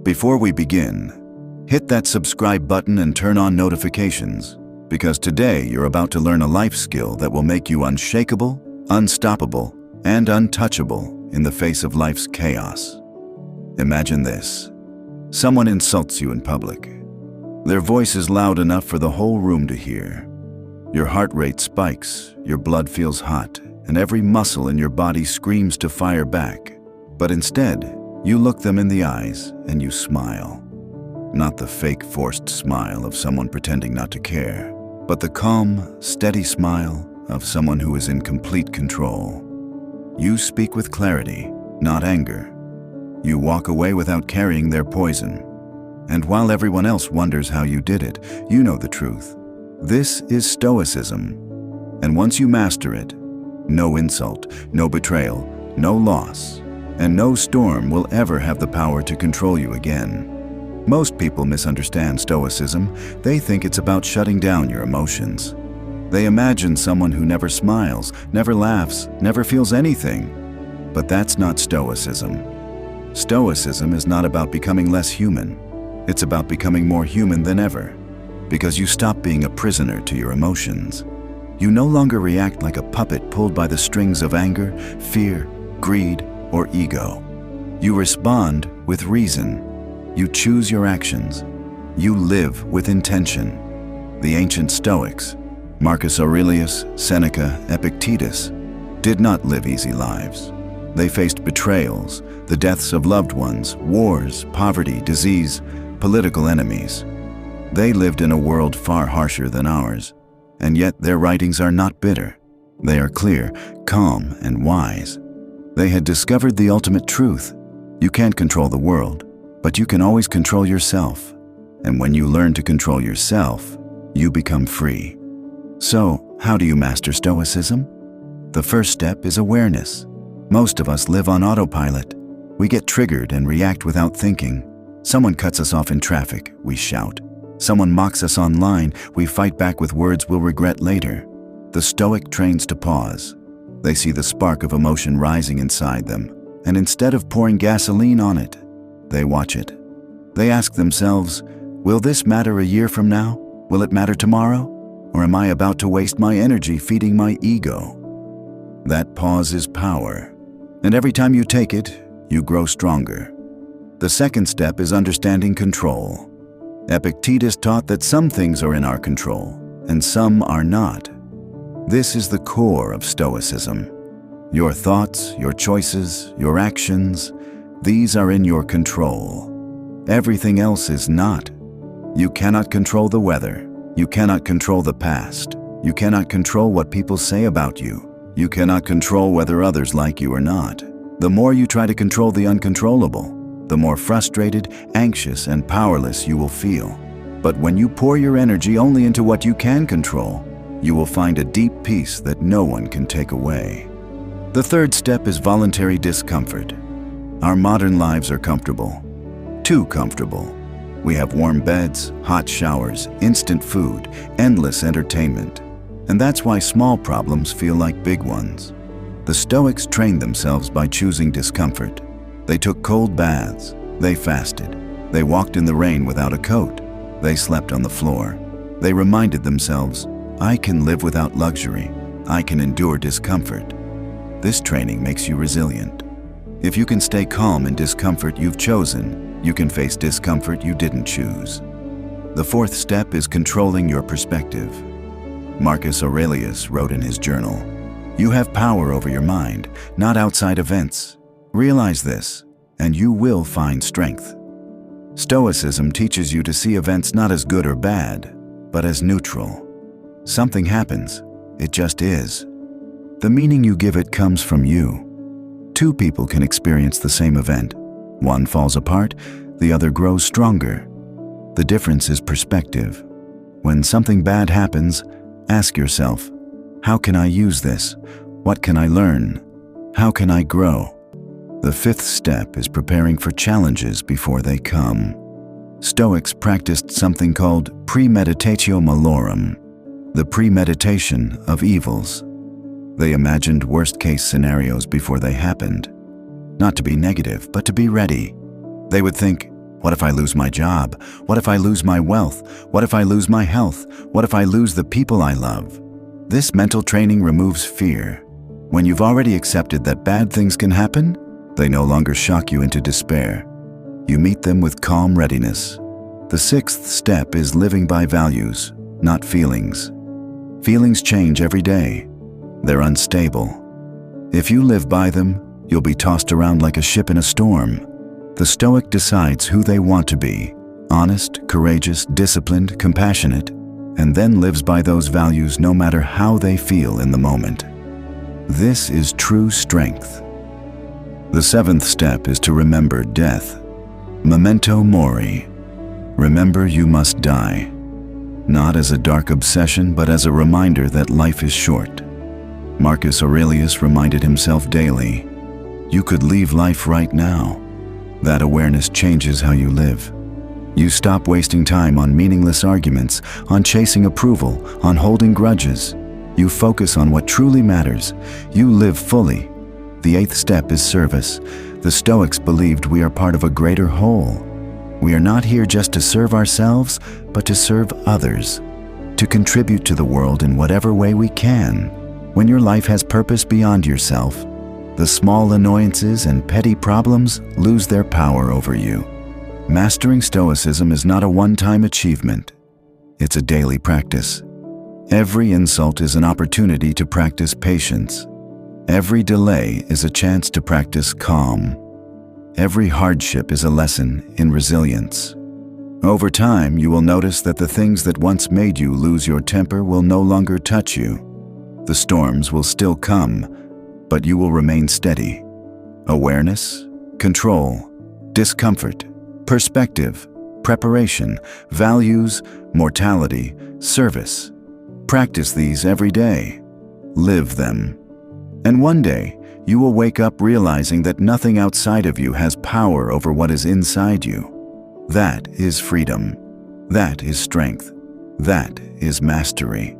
Before we begin, hit that subscribe button and turn on notifications, because today you're about to learn a life skill that will make you unshakable, unstoppable, and untouchable in the face of life's chaos. Imagine this. Someone insults you in public. Their voice is loud enough for the whole room to hear. Your heart rate spikes, your blood feels hot, and every muscle in your body screams to fire back. But instead, you look them in the eyes and you smile. Not the fake, forced smile of someone pretending not to care, but the calm, steady smile of someone who is in complete control. You speak with clarity, not anger. You walk away without carrying their poison. And while everyone else wonders how you did it, you know the truth. This is Stoicism. And once you master it, no insult, no betrayal, no loss, and no storm will ever have the power to control you again. Most people misunderstand Stoicism. They think it's about shutting down your emotions. They imagine someone who never smiles, never laughs, never feels anything. But that's not Stoicism. Stoicism is not about becoming less human. It's about becoming more human than ever, because you stop being a prisoner to your emotions. You no longer react like a puppet pulled by the strings of anger, fear, greed, or ego. You respond with reason. You choose your actions. You live with intention. The ancient Stoics, Marcus Aurelius, Seneca, Epictetus, did not live easy lives. They faced betrayals, the deaths of loved ones, wars, poverty, disease, political enemies. They lived in a world far harsher than ours, and yet their writings are not bitter. They are clear, calm, and wise. They had discovered the ultimate truth. You can't control the world, but you can always control yourself. And when you learn to control yourself, you become free. So, how do you master Stoicism? The first step is awareness. Most of us live on autopilot. We get triggered and react without thinking. Someone cuts us off in traffic, we shout. Someone mocks us online, we fight back with words we'll regret later. The Stoic trains to pause. They see the spark of emotion rising inside them, and instead of pouring gasoline on it, they watch it. They ask themselves, will this matter a year from now? Will it matter tomorrow? Or am I about to waste my energy feeding my ego? That pause is power, and every time you take it, you grow stronger. The second step is understanding control. Epictetus taught that some things are in our control, and some are not. This is the core of Stoicism. Your thoughts, your choices, your actions, these are in your control. Everything else is not. You cannot control the weather. You cannot control the past. You cannot control what people say about you. You cannot control whether others like you or not. The more you try to control the uncontrollable, the more frustrated, anxious, and powerless you will feel. But when you pour your energy only into what you can control, you will find a deep peace that no one can take away. The third step is voluntary discomfort. Our modern lives are comfortable. Too comfortable. We have warm beds, hot showers, instant food, endless entertainment. And that's why small problems feel like big ones. The Stoics trained themselves by choosing discomfort. They took cold baths. They fasted. They walked in the rain without a coat. They slept on the floor. They reminded themselves, I can live without luxury. I can endure discomfort. This training makes you resilient. If you can stay calm in discomfort you've chosen, you can face discomfort you didn't choose. The fourth step is controlling your perspective. Marcus Aurelius wrote in his journal, you have power over your mind, not outside events. Realize this, and you will find strength. Stoicism teaches you to see events not as good or bad, but as neutral. Something happens, it just is. The meaning you give it comes from you. Two people can experience the same event. One falls apart, the other grows stronger. The difference is perspective. When something bad happens, ask yourself, how can I use this? What can I learn? How can I grow? The fifth step is preparing for challenges before they come. Stoics practiced something called premeditatio malorum, the premeditation of evils. They imagined worst-case scenarios before they happened. Not to be negative, but to be ready. They would think, What if I lose my job? What if I lose my wealth? What if I lose my health? What if I lose the people I love? This mental training removes fear. When you've already accepted that bad things can happen, they no longer shock you into despair. You meet them with calm readiness. The sixth step is living by values, not feelings. Feelings change every day. They're unstable. If you live by them, you'll be tossed around like a ship in a storm. The Stoic decides who they want to be: honest, courageous, disciplined, compassionate, and then lives by those values no matter how they feel in the moment. This is true strength. The seventh step is to remember death. Memento mori. Remember you must die. Not as a dark obsession, but as a reminder that life is short. Marcus Aurelius reminded himself daily, you could leave life right now. That awareness changes how you live. You stop wasting time on meaningless arguments, on chasing approval, on holding grudges. You focus on what truly matters. You live fully. The eighth step is service. The Stoics believed we are part of a greater whole. We are not here just to serve ourselves, but to serve others, to contribute to the world in whatever way we can. When your life has purpose beyond yourself, the small annoyances and petty problems lose their power over you. Mastering Stoicism is not a one-time achievement. It's a daily practice. Every insult is an opportunity to practice patience. Every delay is a chance to practice calm. Every hardship is a lesson in resilience. Over time, you will notice that the things that once made you lose your temper will no longer touch you. The storms will still come, but you will remain steady. Awareness, control, discomfort, perspective, preparation, values, mortality, service. Practice these every day. Live them. And one day, you will wake up realizing that nothing outside of you has power over what is inside you. That is freedom. That is strength. That is mastery.